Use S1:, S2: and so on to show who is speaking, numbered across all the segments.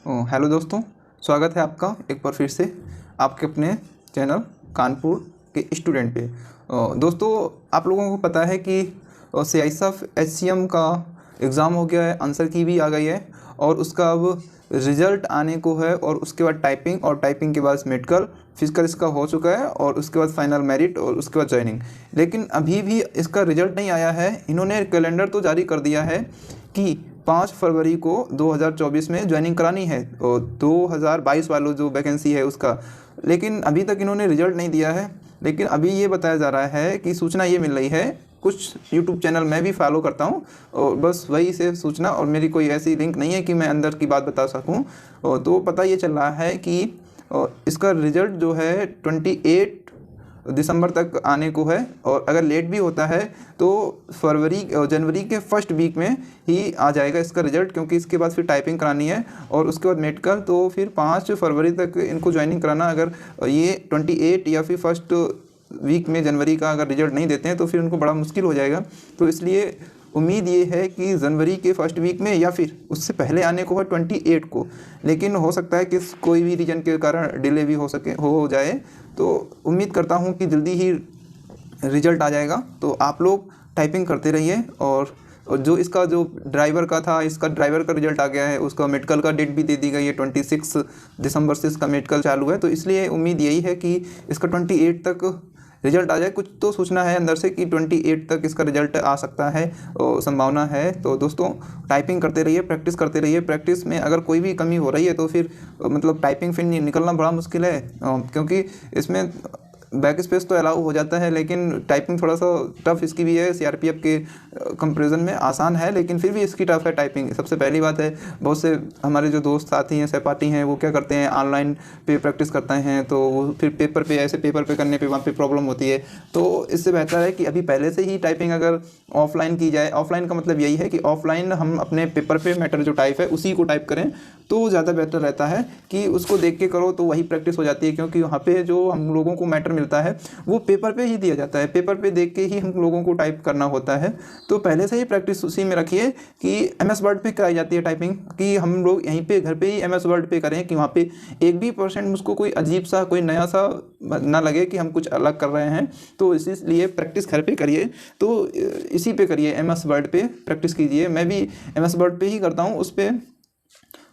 S1: Hello दोस्तों, स्वागत है आपका एक बार फिर से आपके अपने चैनल कानपुर के स्टूडेंट पे। दोस्तों, आप लोगों को पता है कि CISF HCM का एग्ज़ाम हो गया है, आंसर की भी आ गई है और उसका अब रिज़ल्ट आने को है। और उसके बाद टाइपिंग, और टाइपिंग के बाद मेडिकल, फिजिकल इसका हो चुका है और उसके बाद फाइनल मेरिट और उसके बाद जॉइनिंग। लेकिन अभी भी इसका रिज़ल्ट नहीं आया है। इन्होंने कैलेंडर तो जारी कर दिया है कि 5 फरवरी को 2024 में ज्वाइनिंग करानी है और 2022 वालों जो वैकेंसी है उसका, लेकिन अभी तक इन्होंने रिजल्ट नहीं दिया है। लेकिन अभी ये बताया जा रहा है कि सूचना ये मिल रही है, कुछ यूट्यूब चैनल मैं भी फॉलो करता हूँ और बस वही से सूचना, और मेरी कोई ऐसी लिंक नहीं है कि मैं अंदर की बात बता सकूँ। तो पता ये चल रहा है कि इसका रिजल्ट जो है 28 दिसंबर तक आने को है, और अगर लेट भी होता है तो जनवरी के फर्स्ट वीक में ही आ जाएगा इसका रिजल्ट, क्योंकि इसके बाद फिर टाइपिंग करानी है और उसके बाद मेडिकल। तो फिर 5 फरवरी तक इनको ज्वाइनिंग कराना। अगर ये 28 या फिर फर्स्ट वीक में जनवरी का अगर रिजल्ट नहीं देते हैं तो फिर उनको बड़ा मुश्किल हो जाएगा। तो इसलिए उम्मीद ये है कि जनवरी के फर्स्ट वीक में या फिर उससे पहले आने को है 28 को, लेकिन हो सकता है कि कोई भी रीजन के कारण डिले भी हो जाए। तो उम्मीद करता हूँ कि जल्दी ही रिजल्ट आ जाएगा। तो आप लोग टाइपिंग करते रहिए। और जो इसका जो ड्राइवर का था, इसका ड्राइवर का रिजल्ट आ गया है, उसका मेडिकल का डेट भी दे दी गई है। 26 दिसंबर से इसका मेडिकल चालू है। तो इसलिए उम्मीद यही है कि इसका 28 तक रिजल्ट आ जाए। कुछ तो सूचना है अंदर से कि 28 तक इसका रिजल्ट आ सकता है और संभावना है। तो दोस्तों, टाइपिंग करते रहिए, प्रैक्टिस करते रहिए। प्रैक्टिस में अगर कोई भी कमी हो रही है तो फिर मतलब टाइपिंग फिर निकलना बड़ा मुश्किल है, क्योंकि इसमें बैक स्पेस तो अलाउ हो जाता है, लेकिन टाइपिंग थोड़ा सा टफ इसकी भी है। CRPF के कंपैरिजन में आसान है, लेकिन फिर भी इसकी टफ है टाइपिंग। सबसे पहली बात है, बहुत से हमारे जो दोस्त साथी हैं, सहपाठी हैं, वो क्या करते हैं, ऑनलाइन पे प्रैक्टिस करते हैं, तो वो फिर पेपर पे करने पे वहाँ पे प्रॉब्लम होती है। तो इससे बेहतर है कि अभी पहले से ही टाइपिंग अगर ऑफलाइन की जाए। ऑफलाइन का मतलब यही है कि ऑफलाइन हम अपने पेपर पे मैटर जो टाइप है उसी को टाइप करें, तो ज़्यादा बेहतर रहता है कि उसको देख के करो, तो वही प्रैक्टिस हो जाती है। क्योंकि वहाँ पे जो हम लोगों को मैटर मिलता है वो पेपर पे ही दिया जाता है, पेपर पे देख के ही हम लोगों को टाइप करना होता है। तो पहले से ही प्रैक्टिस उसी में रखिए कि MS वर्ड पे कराई जाती है टाइपिंग, कि हम लोग यहीं पे घर पे ही MS वर्ड पे करें, कि वहाँ पे 1 भी % मुझको कोई अजीब सा, कोई नया सा ना लगे कि हम कुछ अलग कर रहे हैं। तो इसलिए प्रैक्टिस घर पे करिए, तो इसी पे करिए, MS वर्ड पे प्रैक्टिस कीजिए। मैं भी MS वर्ड पे ही करता हूँ, उस पर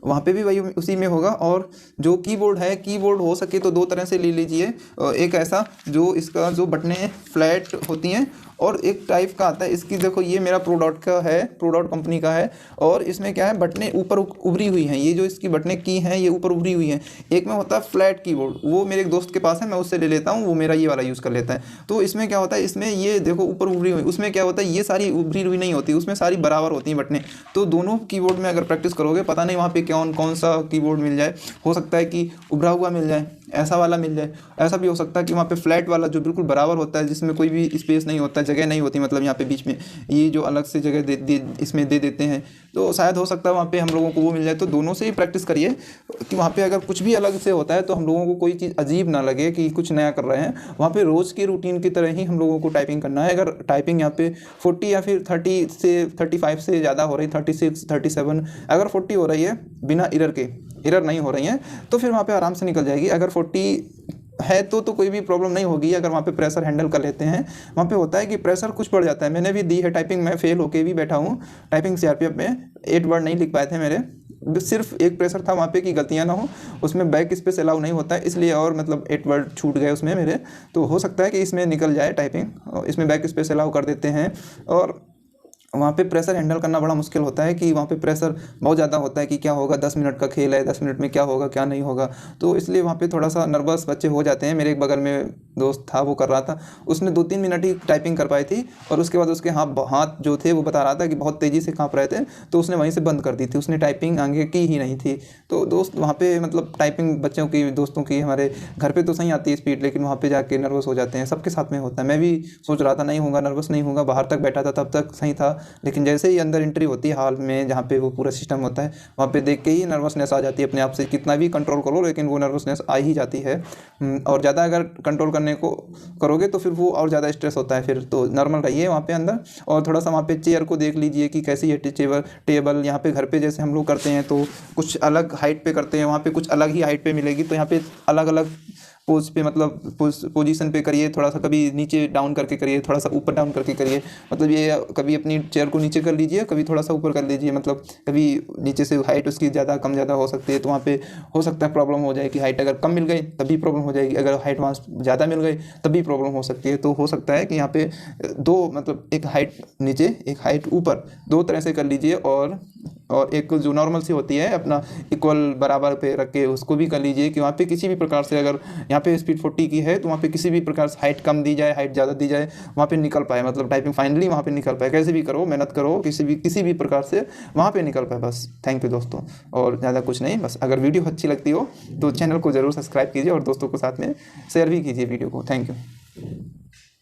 S1: वहाँ पे भी वही उसी में होगा। और जो कीबोर्ड है, कीबोर्ड हो सके तो 2 तरह से ले लीजिए। एक ऐसा जो इसका जो बटनें फ्लैट होती हैं, और एक टाइप का आता है इसकी, देखो ये मेरा प्रोडॉट का है, प्रोडॉट कंपनी का है, और इसमें क्या है, बटनें ऊपर उभरी हुई हैं। ये जो इसकी बटनें की हैं ये ऊपर उभरी हुई हैं। एक में होता है फ्लैट कीबोर्ड, वो मेरे एक दोस्त के पास है, मैं उससे ले लेता हूँ, वो मेरा ये वाला यूज़ कर लेता है। तो इसमें क्या होता है, इसमें ये देखो ऊपर उभरी हुई, उसमें क्या होता है, ये सारी उभरी हुई नहीं होती, उसमें सारी बराबर होती हैं बटनें। तो दोनों कीबोर्ड में अगर प्रैक्टिस करोगे, पता नहीं वहाँ पे कौन सा कीबोर्ड मिल जाए। हो सकता है कि उभरा हुआ मिल जाए, ऐसा वाला मिल जाए। ऐसा भी हो सकता है कि वहाँ पे फ्लैट वाला जो बिल्कुल बराबर होता है, जिसमें कोई भी स्पेस नहीं होता, जगह नहीं होती, मतलब यहाँ पे बीच में ये जो अलग से जगह इसमें दे देते हैं। तो शायद हो सकता है वहाँ पे हम लोगों को वो मिल जाए। तो दोनों से ही प्रैक्टिस करिए कि वहाँ पे अगर कुछ भी अलग से होता है तो हम लोगों को कोई चीज़ अजीब ना लगे कि कुछ नया कर रहे हैं। वहाँ पे रोज़ की रूटीन की तरह ही हम लोगों को टाइपिंग करना है। अगर टाइपिंग यहाँ पे 40 या फिर 30 से 35 से ज़्यादा हो रही, 36, 37, अगर 40 हो रही है बिना एरर नहीं हो रही हैं, तो फिर वहाँ पे आराम से निकल जाएगी। अगर 40 है तो कोई भी प्रॉब्लम नहीं होगी, अगर वहाँ पे प्रेशर हैंडल कर लेते हैं। वहाँ पे होता है कि प्रेशर कुछ बढ़ जाता है। मैंने भी दी है टाइपिंग, मैं फेल होके भी बैठा हूँ टाइपिंग CRPF में। 8 वर्ड नहीं लिख पाए थे मेरे, सिर्फ एक प्रेशर था वहाँ पे कि गलतियाँ ना हो। उसमें बैक स्पेस अलाउ नहीं होता है, इसलिए, और मतलब 8 वर्ड छूट गए उसमें मेरे। तो हो सकता है कि इसमें निकल जाए टाइपिंग, इसमें बैक स्पेस अलाउ कर देते हैं। और वहाँ पे प्रेशर हैंडल करना बड़ा मुश्किल होता है कि वहाँ पे प्रेशर बहुत ज़्यादा होता है कि क्या होगा, 10 मिनट का खेल है, 10 मिनट में क्या होगा क्या नहीं होगा। तो इसलिए वहाँ पे थोड़ा सा नर्वस बच्चे हो जाते हैं। मेरे एक बगल में दोस्त था, वो कर रहा था, उसने 2-3 मिनट ही टाइपिंग कर पाई थी, और उसके बाद उसके हाथ जो थे वो बता रहा था कि बहुत तेज़ी से काँप रहे थे, तो उसने वहीं से बंद कर दी थी, उसने टाइपिंग आगे की ही नहीं थी। तो दोस्त वहाँ पर मतलब टाइपिंग बच्चों की, दोस्तों की, हमारे घर पर तो सही आती है स्पीड, लेकिन वहाँ पर जाके नर्वस हो जाते हैं। सबके साथ में होता है। मैं भी सोच रहा था नहीं होगा, नर्वस नहीं होगा, बाहर तक बैठा था तब तक सही था, लेकिन जैसे ही अंदर एंट्री होती है हॉल में जहाँ पे वो पूरा सिस्टम होता है, वहाँ पे देख के ही नर्वसनेस आ जाती है अपने आप से, कितना भी कंट्रोल करो लेकिन वो नर्वसनेस आ ही जाती है। और ज़्यादा अगर कंट्रोल करने को करोगे तो फिर वो और ज़्यादा स्ट्रेस होता है, फिर तो नॉर्मल रहिए वहाँ पे अंदर। और थोड़ा सा वहाँ पे चेयर को देख लीजिए कि कैसी है टेबल यहाँ पे घर पे जैसे हम लोग करते हैं तो कुछ अलग हाइट पे करते हैं, वहाँ पे कुछ अलग ही हाइट पे मिलेगी, तो यहाँ पे अलग अलग पोज पे मतलब पोजीशन पे करिए, थोड़ा सा कभी नीचे डाउन करके करिए, थोड़ा सा ऊपर डाउन करके करिए, मतलब ये कभी अपनी चेयर को नीचे कर लीजिए, कभी थोड़ा सा ऊपर कर लीजिए, मतलब कभी नीचे से हाइट उसकी ज़्यादा कम ज़्यादा हो सकती है, तो वहाँ पे हो सकता है प्रॉब्लम हो जाए कि हाइट अगर कम मिल गई तभी प्रॉब्लम हो जाएगी, अगर हाइट वहाँ ज़्यादा मिल गई तभी प्रॉब्लम हो सकती है। तो हो सकता है कि यहाँ पे दो मतलब एक हाइट नीचे एक हाइट ऊपर दो तरह से कर लीजिए, और एक जो नॉर्मल सी होती है अपना इक्वल बराबर पे रख के उसको भी कर लीजिए कि वहाँ पे किसी भी प्रकार से अगर यहाँ पे स्पीड 40 की है तो वहाँ पे किसी भी प्रकार से हाइट कम दी जाए हाइट ज़्यादा दी जाए वहाँ पे निकल पाए, मतलब टाइपिंग फाइनली वहाँ पे निकल पाए, कैसे भी करो मेहनत करो किसी भी प्रकार से वहाँ पे निकल पाए बस। थैंक यू दोस्तों, और ज़्यादा कुछ नहीं, बस अगर वीडियो अच्छी लगती हो तो चैनल को ज़रूर सब्सक्राइब कीजिए और दोस्तों को साथ में शेयर भी कीजिए वीडियो को। Thank you.